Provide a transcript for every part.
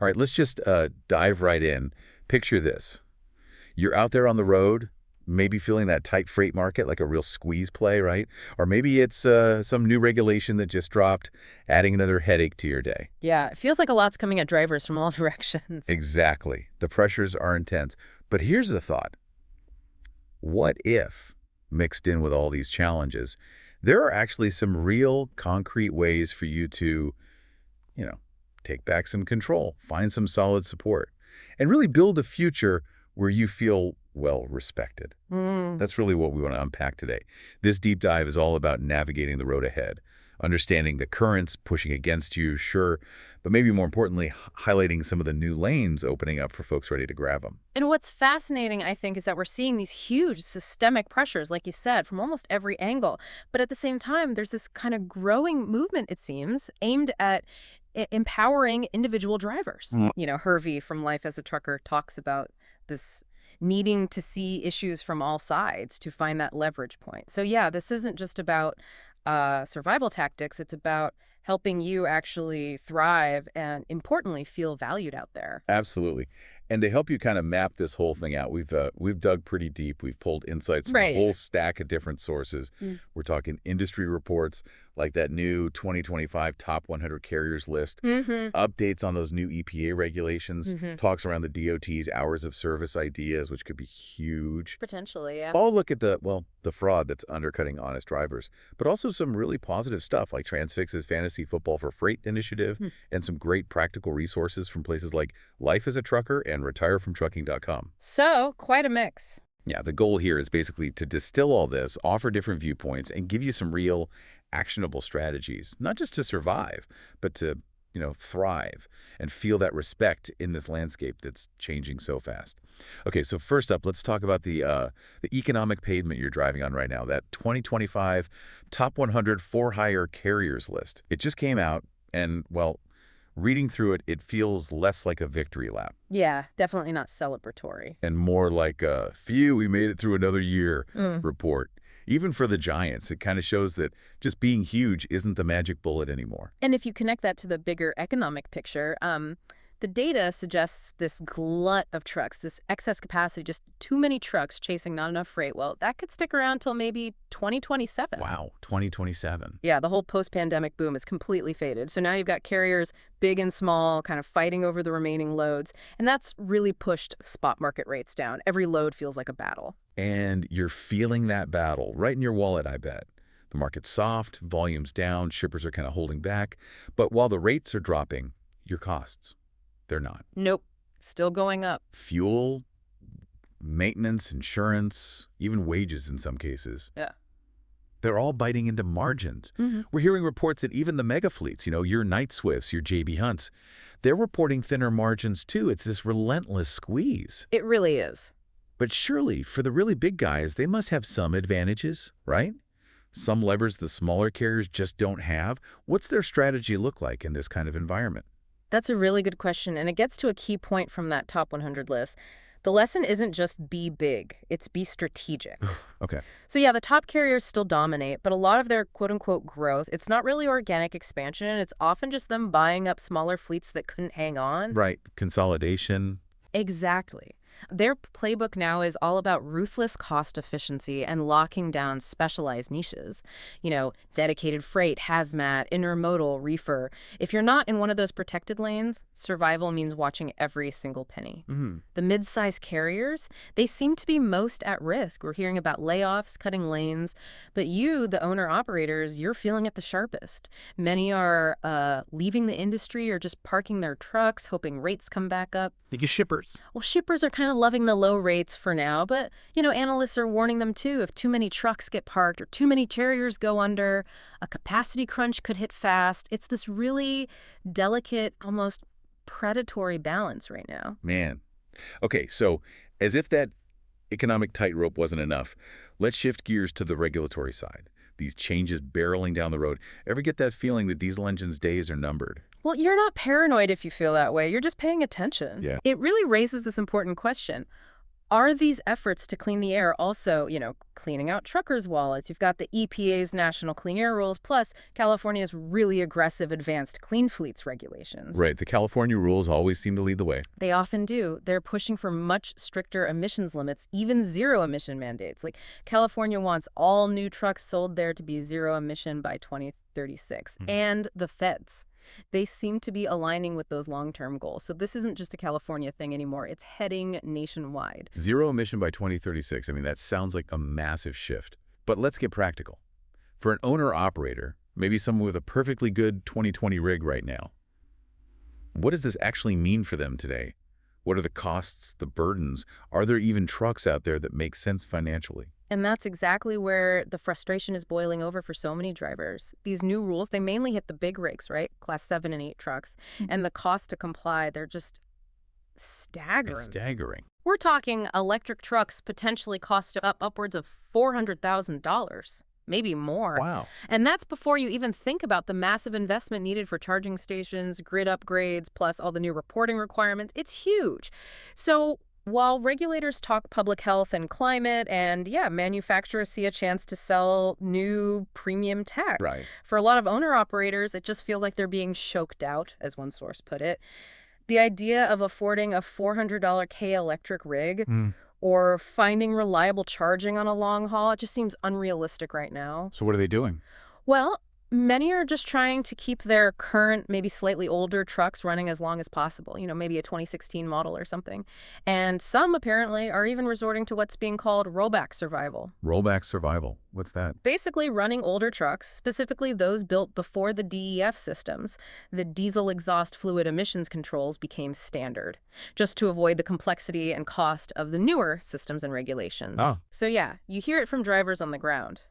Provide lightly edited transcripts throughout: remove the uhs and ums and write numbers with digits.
All right, let's just dive right in. Picture this. You're out there on the road, maybe feeling that tight freight market, like a real squeeze play, right? Or maybe it's some new regulation that just dropped, adding another headache to your day. Yeah, it feels like a lot's coming at drivers from all directions. Exactly. The pressures are intense. But here's the thought. What if, mixed in with all these challenges, there are actually some real concrete ways for you to, you know, take back some control, find some solid support, and really build a future where you feel well respected. Mm. That's really what we want to unpack today. This deep dive is all about navigating the road ahead, understanding the currents pushing against you, sure, but maybe more importantly, highlighting some of the new lanes opening up for folks ready to grab them. And what's fascinating, I think, is that we're seeing these huge systemic pressures, like you said, from almost every angle. But at the same time, there's this kind of growing movement, it seems, aimed at empowering individual drivers. You know, Hervey from Life as a Trucker talks about this needing to see issues from all sides to find that leverage point. So yeah, this isn't just about survival tactics. It's about helping you actually thrive and, importantly, feel valued out there. Absolutely. And to help you kind of map this whole thing out, we've dug pretty deep. We've pulled insights from a Right. whole stack of different sources. Mm. We're talking industry reports like that new 2025 top 100 carriers list, Mm-hmm. updates on those new EPA regulations, Mm-hmm. talks around the DOT's hours of service ideas, which could be huge. Potentially, yeah. All look at the fraud that's undercutting honest drivers, but also some really positive stuff like Transfix's Fantasy Football for Freight initiative Hmm. and some great practical resources from places like Life as a Trucker and retirefromtrucking.com. So, quite a mix. Yeah, the goal here is basically to distill all this, offer different viewpoints, and give you some real actionable strategies, not just to survive, but to, thrive and feel that respect in this landscape that's changing so fast. Okay, so first up, let's talk about the economic pavement you're driving on right now, that 2025 top 100 for-hire carriers list. It just came out, and, well, reading through it, it feels less like a victory lap Yeah, definitely not celebratory. and more like a, phew, we made it through another year Mm. report. Even for the giants, it kind of shows that just being huge isn't the magic bullet anymore. And if you connect that to the bigger economic picture, the data suggests this glut of trucks, this excess capacity, just too many trucks chasing not enough freight. Well, that could stick around till maybe 2027. Wow, 2027. Yeah, the whole post-pandemic boom is completely faded. So now you've got carriers, big and small, kind of fighting over the remaining loads. And that's really pushed spot market rates down. Every load feels like a battle. And you're feeling that battle right in your wallet, I bet. The market's soft, volume's down, shippers are kind of holding back. But while the rates are dropping, your costs, they're not. Nope, still going up. Fuel, maintenance, insurance, even wages in some cases. Yeah. They're all biting into margins. Mm-hmm. We're hearing reports that even the mega fleets, your Night Swifts, your JB Hunts, they're reporting thinner margins too. It's this relentless squeeze. It really is. But surely, for the really big guys, they must have some advantages, right? Some levers the smaller carriers just don't have. What's their strategy look like in this kind of environment? That's a really good question, and it gets to a key point from that top 100 list. The lesson isn't just be big, it's be strategic. Okay. So yeah, the top carriers still dominate, but a lot of their quote-unquote growth, it's not really organic expansion, it's often just them buying up smaller fleets that couldn't hang on. Right. Consolidation. Exactly. Their playbook now is all about ruthless cost efficiency and locking down specialized niches. Dedicated freight, hazmat, intermodal, reefer. If you're not in one of those protected lanes, survival means watching every single penny. Mm-hmm. The mid-sized carriers, they seem to be most at risk. We're hearing about layoffs, cutting lanes, but you, the owner-operators, you're feeling it the sharpest. Many are leaving the industry or just parking their trucks, hoping rates come back up. Think of shippers. Well, shippers are kind of loving the low rates for now, but, analysts are warning them too. If too many trucks get parked or too many carriers go under, a capacity crunch could hit fast. It's this really delicate, almost predatory balance right now. Man. Okay, so as if that economic tightrope wasn't enough, let's shift gears to the regulatory side. These changes barreling down the road. Ever get that feeling that diesel engines' days are numbered? Well, you're not paranoid if you feel that way. You're just paying attention. Yeah. It really raises this important question. Are these efforts to clean the air also, cleaning out truckers' wallets? You've got the EPA's National Clean Air Rules, plus California's really aggressive advanced clean fleets regulations. Right, the California rules always seem to lead the way. They often do. They're pushing for much stricter emissions limits, even zero emission mandates. Like California wants all new trucks sold there to be zero emission by 2036. And the feds. They seem to be aligning with those long-term goals. So this isn't just a California thing anymore. It's heading nationwide. Zero emission by 2036. I mean, that sounds like a massive shift. But let's get practical. For an owner-operator, maybe someone with a perfectly good 2020 rig right now, what does this actually mean for them today? What are the costs, the burdens? Are there even trucks out there that make sense financially? And that's exactly where the frustration is boiling over for so many drivers. These new rules, they mainly hit the big rigs, right? Class 7 and 8 trucks. And the cost to comply, they're just staggering. It's staggering. We're talking electric trucks potentially cost upwards of $400,000, maybe more. Wow. And that's before you even think about the massive investment needed for charging stations, grid upgrades, plus all the new reporting requirements. It's huge. So while regulators talk public health and climate, and manufacturers see a chance to sell new premium tech. Right. For a lot of owner-operators, it just feels like they're being choked out, as one source put it. The idea of affording a $400 K electric rig or finding reliable charging on a long haul, it just seems unrealistic right now. So what are they doing? Well, many are just trying to keep their current, maybe slightly older trucks running as long as possible, maybe a 2016 model or something. And some apparently are even resorting to what's being called rollback survival. Rollback survival. What's that? Basically running older trucks, specifically those built before the DEF systems. The diesel exhaust fluid emissions controls became standard, just to avoid the complexity and cost of the newer systems and regulations. Oh. So you hear it from drivers on the ground.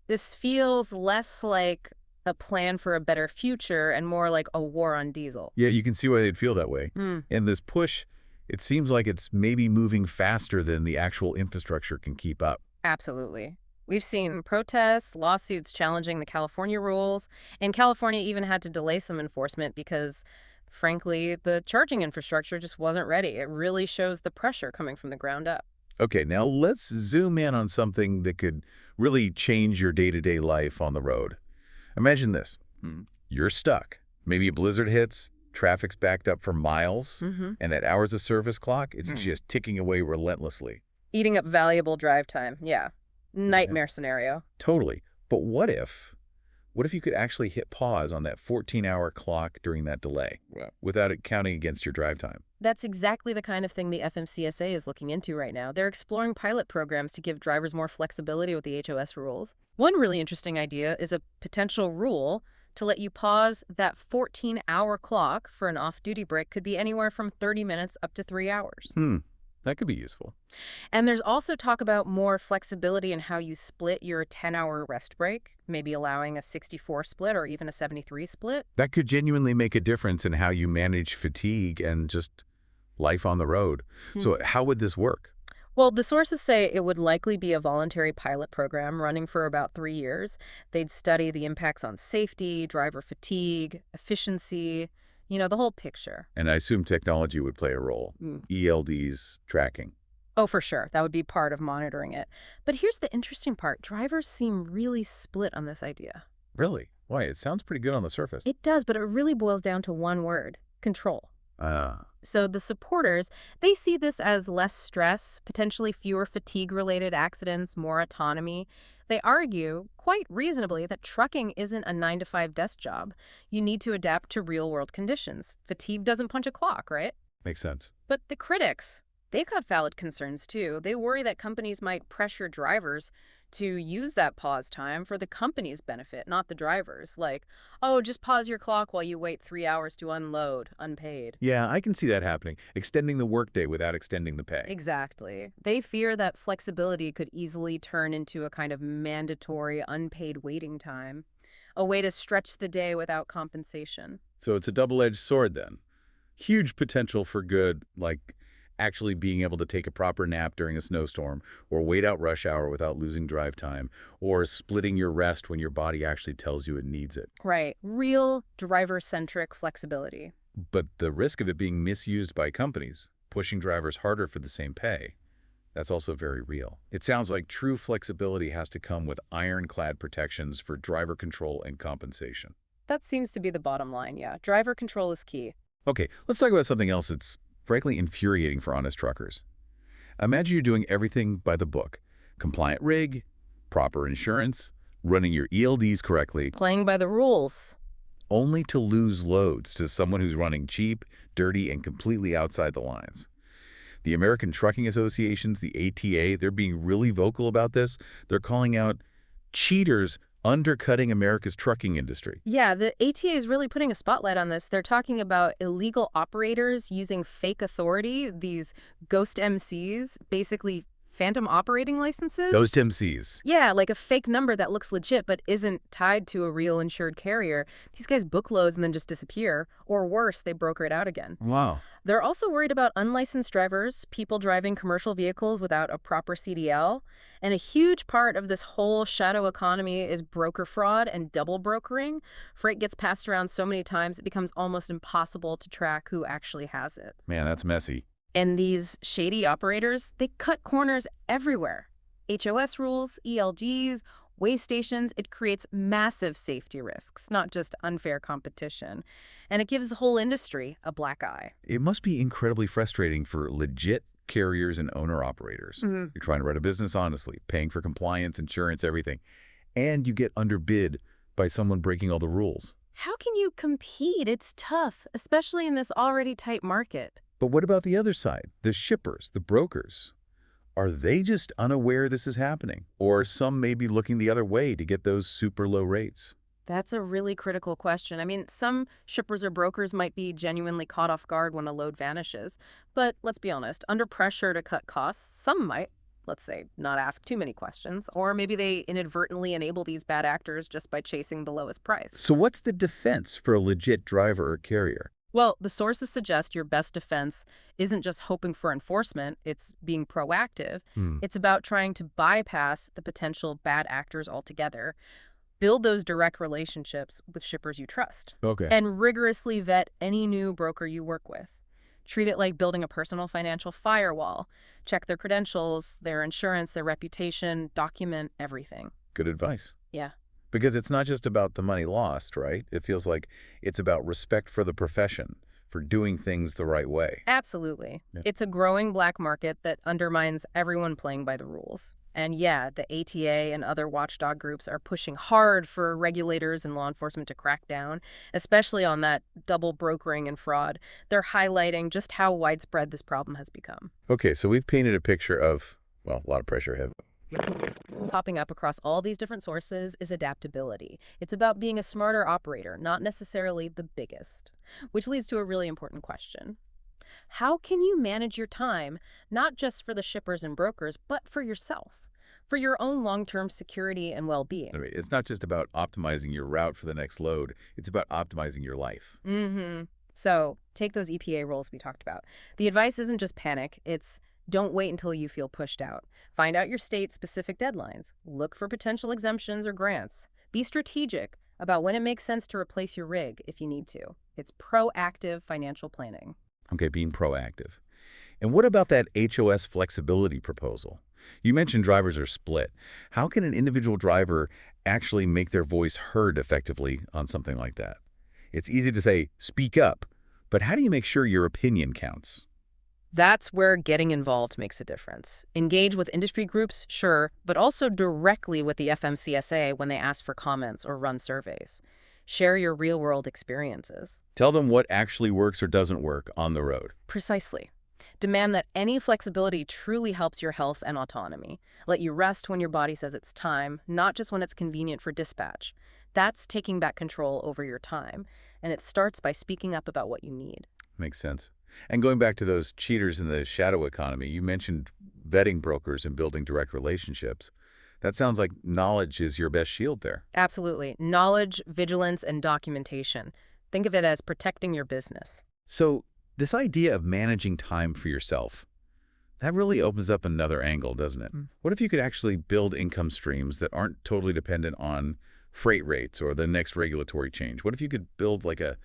This feels less like a plan for a better future and more like a war on diesel. Yeah, you can see why they'd feel that way. And this push, it seems like it's maybe moving faster than the actual infrastructure can keep up. Absolutely. We've seen protests, lawsuits challenging the California rules, and California even had to delay some enforcement because, frankly, the charging infrastructure just wasn't ready. It really shows the pressure coming from the ground up. Okay, now let's zoom in on something that could really change your day-to-day life on the road. Imagine this. You're stuck. Maybe a blizzard hits, traffic's backed up for miles, and that hours of service clock, it's just ticking away relentlessly. Eating up valuable drive time. Yeah. Nightmare scenario. Totally. But what if you could actually hit pause on that 14-hour clock during that delay without it counting against your drive time? That's exactly the kind of thing the FMCSA is looking into right now. They're exploring pilot programs to give drivers more flexibility with the HOS rules. One really interesting idea is a potential rule to let you pause that 14-hour clock for an off-duty break. Could be anywhere from 30 minutes up to 3 hours. That could be useful. And there's also talk about more flexibility in how you split your 10-hour rest break, maybe allowing a 64 split or even a 73 split. That could genuinely make a difference in how you manage fatigue and just life on the road. So how would this work? Well, the sources say it would likely be a voluntary pilot program running for about 3 years. They'd study the impacts on safety, driver fatigue, efficiency, the whole picture. And I assume technology would play a role. ELDs, tracking. Oh, for sure. That would be part of monitoring it. But here's the interesting part. Drivers seem really split on this idea. Really? Why? It sounds pretty good on the surface. It does, but it really boils down to one word: control. So the supporters, they see this as less stress, potentially fewer fatigue-related accidents, more autonomy. They argue, quite reasonably, that trucking isn't a 9-to-5 desk job. You need to adapt to real-world conditions. Fatigue doesn't punch a clock, right? Makes sense. But the critics, they've got valid concerns, too. They worry that companies might pressure drivers to use that pause time for the company's benefit, not the drivers. Like, oh, just pause your clock while you wait 3 hours to unload, unpaid. Yeah, I can see that happening. Extending the workday without extending the pay. Exactly. They fear that flexibility could easily turn into a kind of mandatory unpaid waiting time, a way to stretch the day without compensation. So it's a double-edged sword then. Huge potential for good, like actually being able to take a proper nap during a snowstorm, or wait out rush hour without losing drive time, or splitting your rest when your body actually tells you it needs it. Right. Real driver-centric flexibility. But the risk of it being misused by companies, pushing drivers harder for the same pay, That's also very real. It sounds like true flexibility has to come with ironclad protections for driver control and compensation. That seems to be the bottom line, yeah. Driver control is key. Okay, let's talk about something else that's frankly infuriating for honest truckers. Imagine you're doing everything by the book. Compliant rig, proper insurance, running your ELDs correctly, Playing by the rules. only to lose loads to someone who's running cheap, dirty, and completely outside the lines. The American Trucking Associations, the ATA, they're being really vocal about this. They're calling out cheaters undercutting America's trucking industry. Yeah, the ATA is really putting a spotlight on this. They're talking about illegal operators using fake authority, these ghost MCs, basically phantom operating licenses. Those MCs. Yeah, like a fake number that looks legit but isn't tied to a real insured carrier. These guys book loads and then just disappear. Or worse, they broker it out again. Wow. They're also worried about unlicensed drivers, people driving commercial vehicles without a proper CDL. And a huge part of this whole shadow economy is broker fraud and double brokering. Freight gets passed around so many times it becomes almost impossible to track who actually has it. Man, that's messy. And these shady operators, they cut corners everywhere. HOS rules, ELGs, way stations, it creates massive safety risks, not just unfair competition. And it gives the whole industry a black eye. It must be incredibly frustrating for legit carriers and owner-operators. You're trying to run a business honestly, paying for compliance, insurance, everything, and you get underbid by someone breaking all the rules. How can you compete? It's tough, especially in this already tight market. But what about the other side? The shippers, the brokers. Are they just unaware this is happening? Or some may be looking the other way to get those super low rates? That's a really critical question. I mean, some shippers or brokers might be genuinely caught off guard when a load vanishes. But let's be honest, under pressure to cut costs, some might, let's say, not ask too many questions. Or maybe they inadvertently enable these bad actors just by chasing the lowest price. So what's the defense for a legit driver or carrier? Well, the sources suggest your best defense isn't just hoping for enforcement, it's being proactive. It's about trying to bypass the potential bad actors altogether, build those direct relationships with shippers you trust, Okay. and rigorously vet any new broker you work with. Treat it like building a personal financial firewall. Check their credentials, their insurance, their reputation, document everything. Good advice. Yeah. Because it's not just about the money lost, right? It feels like it's about respect for the profession, for doing things the right way. Absolutely. Yeah. It's a growing black market that undermines everyone playing by the rules. And yeah, the ATA and other watchdog groups are pushing hard for regulators and law enforcement to crack down, especially on that double brokering and fraud. They're highlighting just how widespread this problem has become. Okay, so we've painted a picture of, well, a lot of pressure ahead. Popping up across all these different sources is adaptability. It's about being a smarter operator, not necessarily the biggest. Which leads to a really important question. How can you manage your time, not just for the shippers and brokers, but for yourself? For your own long-term security and well-being? It's not just about optimizing your route for the next load. It's about optimizing your life. So take those EPA rules we talked about. The advice isn't just panic. It's don't wait until you feel pushed out. Find out your state's specific deadlines. Look for potential exemptions or grants. Be strategic about when it makes sense to replace your rig if you need to. It's proactive financial planning. Okay, being proactive. And what about that HOS flexibility proposal? You mentioned drivers are split. How can an individual driver actually make their voice heard effectively on something like that? It's easy to say, speak up, but how do you make sure your opinion counts? That's where getting involved makes a difference. Engage with industry groups, sure, but also directly with the FMCSA when they ask for comments or run surveys. Share your real-world experiences. Tell them what actually works or doesn't work on the road. Precisely. Demand that any flexibility truly helps your health and autonomy. Let you rest when your body says it's time, not just when it's convenient for dispatch. That's taking back control over your time, and it starts by speaking up about what you need. Makes sense. And going back to those cheaters in the shadow economy, you mentioned vetting brokers and building direct relationships. That sounds like knowledge is your best shield there. Absolutely. Knowledge, vigilance, and documentation. Think of it as protecting your business. So this idea of managing time for yourself, that really opens up another angle, doesn't it? What if you could actually build income streams that aren't totally dependent on freight rates or the next regulatory change? What if you could build like a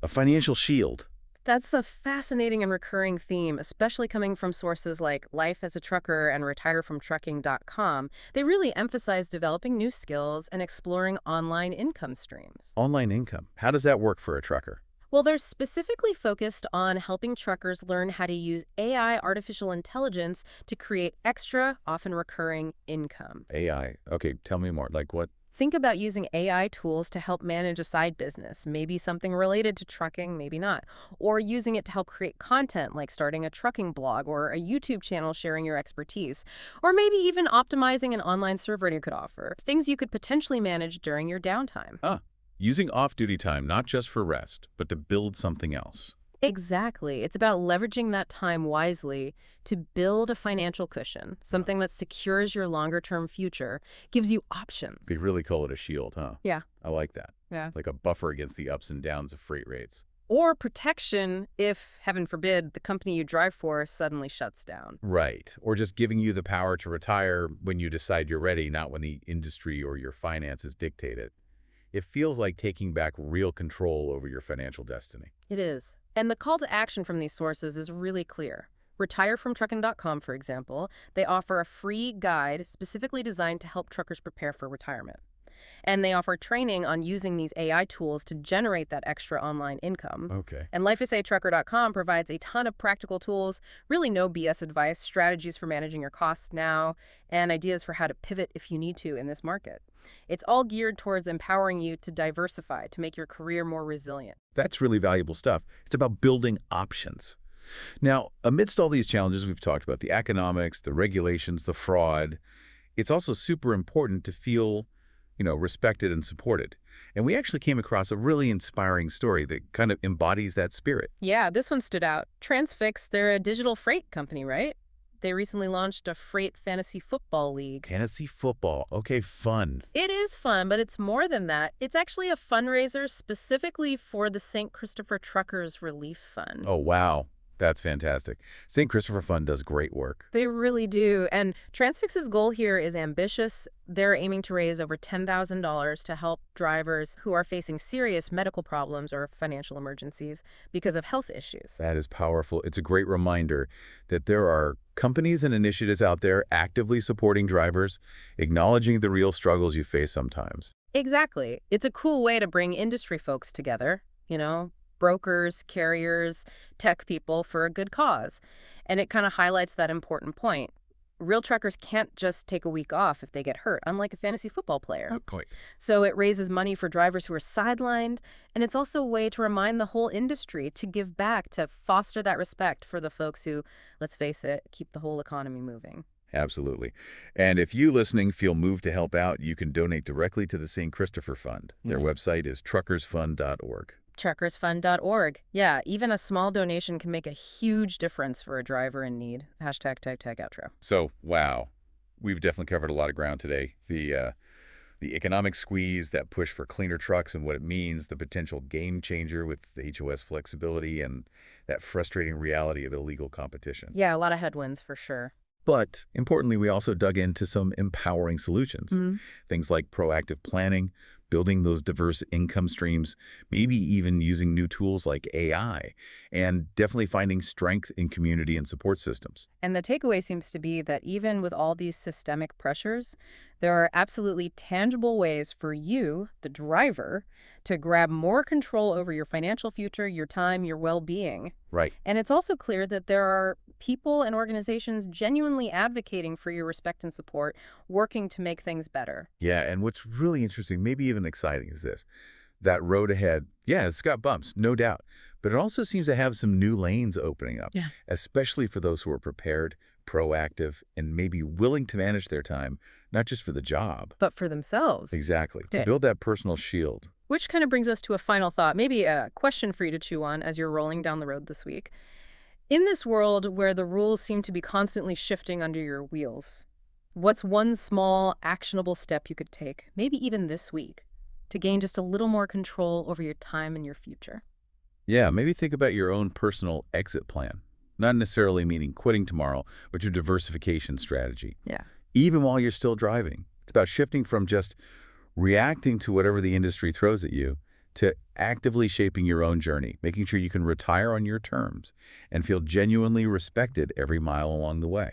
financial shield? That's a fascinating and recurring theme, especially coming from sources like Life as a Trucker and retirefromtrucking.com. They really emphasize developing new skills and exploring online income streams. Online income. How does that work for a trucker? Well, they're specifically focused on helping truckers learn how to use AI, artificial intelligence, to create extra, often recurring income. AI. Okay, tell me more. Like what? Think about using AI tools to help manage a side business, maybe something related to trucking, maybe not, or using it to help create content like starting a trucking blog or a YouTube channel sharing your expertise, or maybe even optimizing an online server you could offer, things you could potentially manage during your downtime. Huh. Using off-duty time not just for rest, but to build something else. Exactly. It's about leveraging that time wisely to build a financial cushion, something that secures your longer-term future, gives you options. They really call it a shield, huh? Yeah. I like that. Yeah. Like a buffer against the ups and downs of freight rates. Or protection if, heaven forbid, the company you drive for suddenly shuts down. Right. Or just giving you the power to retire when you decide you're ready, not when the industry or your finances dictate it. It feels like taking back real control over your financial destiny. It is. And the call to action from these sources is really clear. Retirefromtrucking.com, for example, they offer a free guide specifically designed to help truckers prepare for retirement. And they offer training on using these AI tools to generate that extra online income. Okay. And lifeisatrucker.com provides a ton of practical tools, really no BS advice, strategies for managing your costs now, and ideas for how to pivot if you need to in this market. It's all geared towards empowering you to diversify, to make your career more resilient. That's really valuable stuff. It's about building options. Now, amidst all these challenges we've talked about, the economics, the regulations, the fraud, it's also super important to feel, respected and supported. And we actually came across a really inspiring story that kind of embodies that spirit. Yeah, this one stood out. Transfix, they're a digital freight company, right? They recently launched a freight fantasy football league. Fantasy football. Okay, fun. It is fun, but it's more than that. It's actually a fundraiser specifically for the St. Christopher Truckers Relief Fund. Oh, wow. That's fantastic. St. Christopher Fund does great work. They really do. And Transfix's goal here is ambitious. They're aiming to raise over $10,000 to help drivers who are facing serious medical problems or financial emergencies because of health issues. That is powerful. It's a great reminder that there are companies and initiatives out there actively supporting drivers, acknowledging the real struggles you face sometimes. Exactly. It's a cool way to bring industry folks together, brokers, carriers, tech people for a good cause. And it kind of highlights that important point. Real truckers can't just take a week off if they get hurt, unlike a fantasy football player. Okay. So it raises money for drivers who are sidelined, and it's also a way to remind the whole industry to give back, to foster that respect for the folks who, let's face it, keep the whole economy moving. Absolutely. And if you listening feel moved to help out, you can donate directly to the St. Christopher Fund. Their website is truckersfund.org. Truckersfund.org. Yeah, even a small donation can make a huge difference for a driver in need. Hashtag tag outro. So, wow, we've definitely covered a lot of ground today. The economic squeeze, that push for cleaner trucks and what it means, the potential game changer with the HOS flexibility, and that frustrating reality of illegal competition. Yeah, a lot of headwinds for sure. But importantly, we also dug into some empowering solutions. Things like proactive planning, building those diverse income streams, maybe even using new tools like AI, and definitely finding strength in community and support systems. And the takeaway seems to be that even with all these systemic pressures, there are absolutely tangible ways for you, the driver, to grab more control over your financial future, your time, your well-being. Right. And it's also clear that there are people and organizations genuinely advocating for your respect and support, working to make things better. Yeah, and what's really interesting, maybe even exciting, is this. That road ahead, yeah, it's got bumps, no doubt, but it also seems to have some new lanes opening up, especially for those who are prepared, proactive, and maybe willing to manage their time, not just for the job, but for themselves. Exactly, to build that personal shield. Which kind of brings us to a final thought, maybe a question for you to chew on as you're rolling down the road this week. In this world where the rules seem to be constantly shifting under your wheels, what's one small, actionable step you could take, maybe even this week, to gain just a little more control over your time and your future? Yeah, maybe think about your own personal exit plan. Not necessarily meaning quitting tomorrow, but your diversification strategy. Yeah. Even while you're still driving. It's about shifting from just reacting to whatever the industry throws at you to actively shaping your own journey, making sure you can retire on your terms and feel genuinely respected every mile along the way.